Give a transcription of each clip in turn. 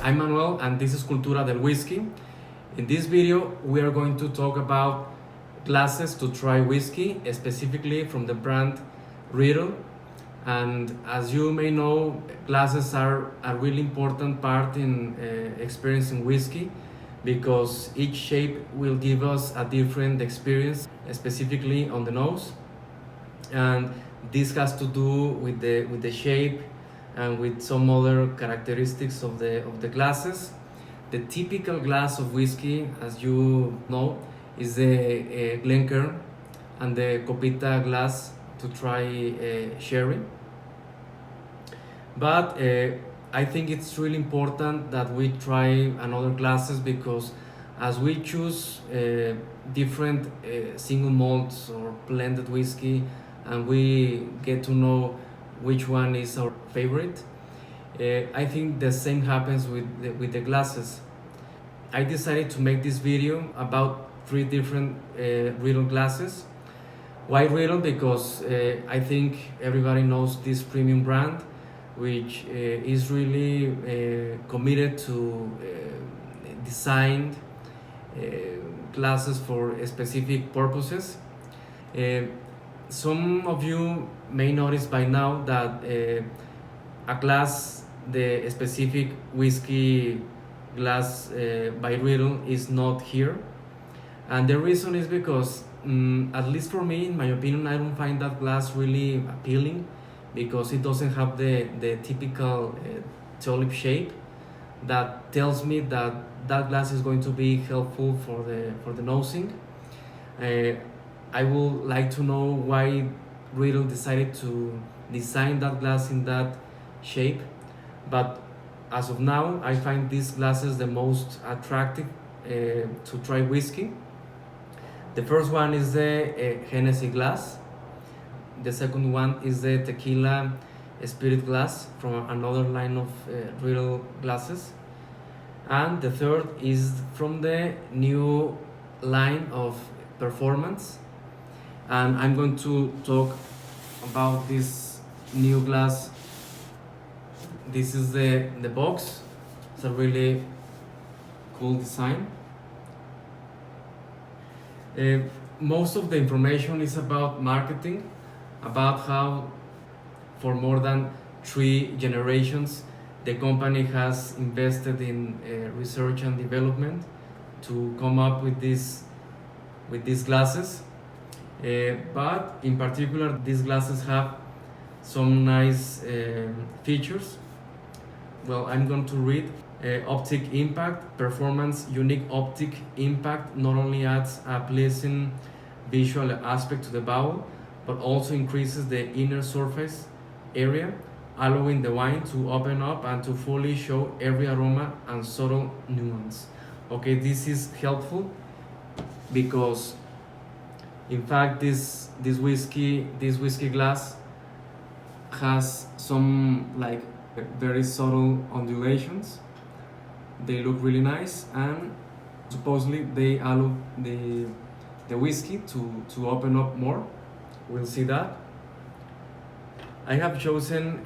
I'm Manuel and this is Cultura del Whisky. In this video we are going to talk about glasses to try whiskey, specifically from the brand Riedel. And as you may know, glasses are a really important part in experiencing whiskey because each shape will give us a different experience, specifically on the nose. And this has to do with the shape and with some other characteristics of the glasses. The typical glass of whiskey, as you know, is the Glencairn and the Copita glass to try sherry. But I think it's really important that we try another glasses because as we choose different single malts or blended whiskey and we get to know which one is our favorite, I think the same happens with the glasses. I decided to make this video about 3 different Riedel glasses. Why Riedel? Because I think everybody knows this premium brand, which is really committed to design glasses for specific purposes. Some of you may notice by now that a glass, the specific whiskey glass by Riedel, is not here. And the reason is because, at least for me, in my opinion, I don't find that glass really appealing because it doesn't have the typical tulip shape that tells me that that glass is going to be helpful for the nosing. I would like to know why Riedel decided to design that glass in that shape, but as of now, I find these glasses the most attractive to try whiskey. The first one is the Hennessy glass. The second one is the tequila spirit glass from another line of Riedel glasses. And the third is from the new line of performance. And I'm going to talk about this new glass. This is the box. It's a really cool design. Most of the information is about marketing, about how for more than 3 generations the company has invested in research and development to come up with these glasses. But in particular, these glasses have some nice features. Well, I'm going to read. Optic impact, performance, unique optic impact not only adds a pleasing visual aspect to the bottle, but also increases the inner surface area, allowing the wine to open up and to fully show every aroma and subtle nuance. Okay, this is helpful because in fact this whiskey glass has some like very subtle undulations. They look really nice and supposedly they allow the whiskey to open up more. We'll see that. I have chosen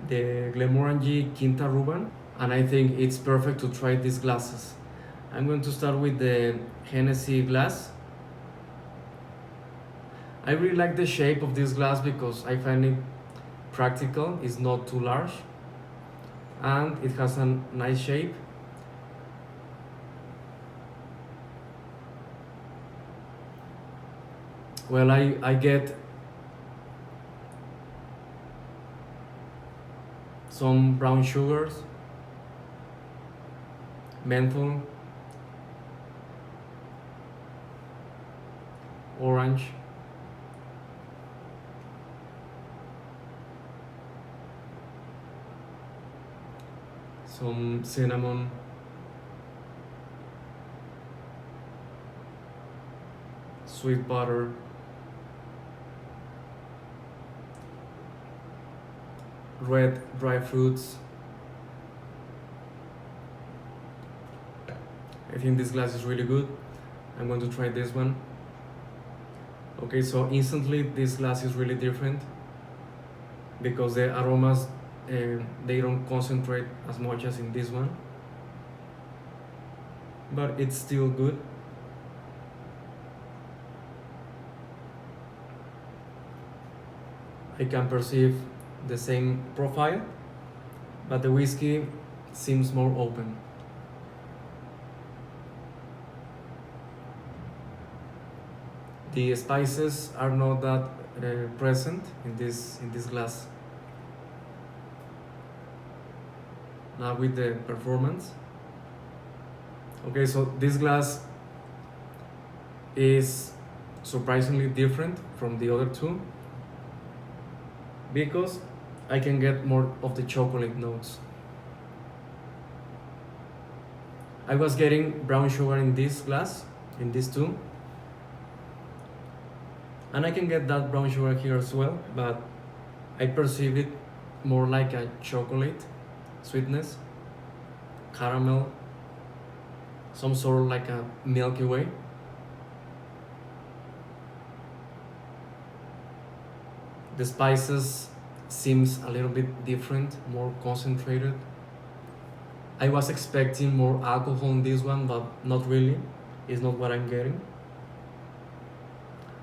the Glenmorangie Quinta Ruban and I think it's perfect to try these glasses. I'm going to start with the Hennessy glass. I really like the shape of this glass because I find it practical. It's not too large and it has a nice shape. Well, I get some brown sugars, menthol, orange, some cinnamon, sweet butter, red dry fruits. I think this glass is really good. I'm going to try this one. Okay, so instantly this glass is really different because the aromas they don't concentrate as much as in this one. but it's still good. I can perceive the same profile, but the whiskey seems more open. The spices are not that present in this glass. Now with the performance. Okay, so this glass is surprisingly different from the other two because I can get more of the chocolate notes. I was getting brown sugar in this glass, in these two, and I can get that brown sugar here as well, but I perceive it more like a chocolate sweetness, caramel, some sort of like a Milky Way. The spices seems a little bit different, more concentrated. I was expecting more alcohol in this one, but not really. It's not what I'm getting.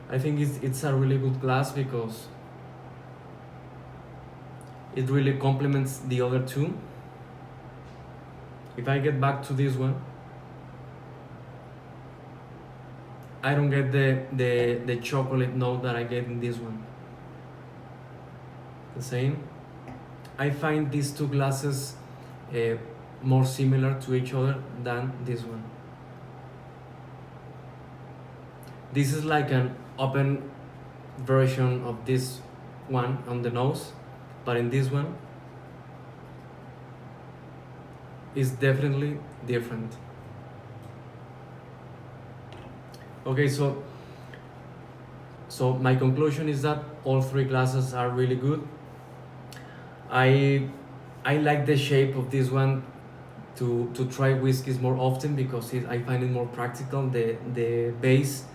I think it's a really good glass because it really complements the other two. If I get back to this one, I don't get the chocolate note that I get in this one. The same. I find these two glasses more similar to each other than this one. This is like an open version of this one on the nose, but in this one is definitely different. Okay, so my conclusion is that all three glasses are really good. I like the shape of this one to try whiskeys more often because I find it more practical. The base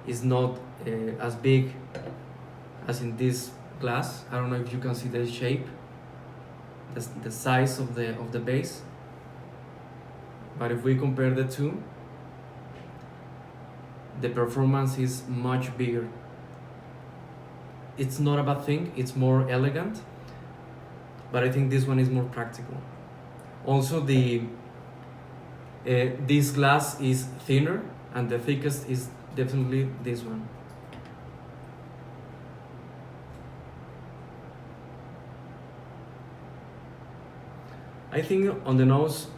is not as big as in this glass. I don't know if you can see the shape, the size of the base. But if we compare the two, the performance is much bigger. It's not a bad thing, it's more elegant, but I think this one is more practical. Also, this glass is thinner, and the thickest is definitely this one. I think on the nose,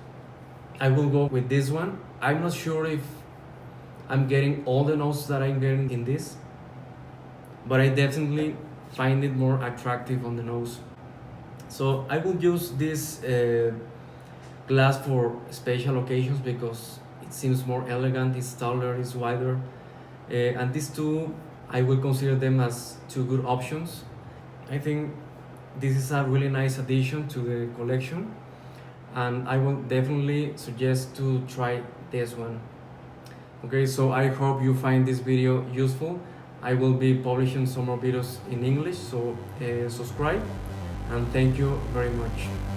I will go with this one. I'm not sure if I'm getting all the notes that I'm getting in this, but I definitely find it more attractive on the nose. So I will use this glass for special occasions because it seems more elegant, it's taller, it's wider. And these two, I will consider them as two good options. I think this is a really nice addition to the collection, and I will definitely suggest to try this one. Okay, so I hope you find this video useful. I will be publishing some more videos in English, so subscribe, and thank you very much.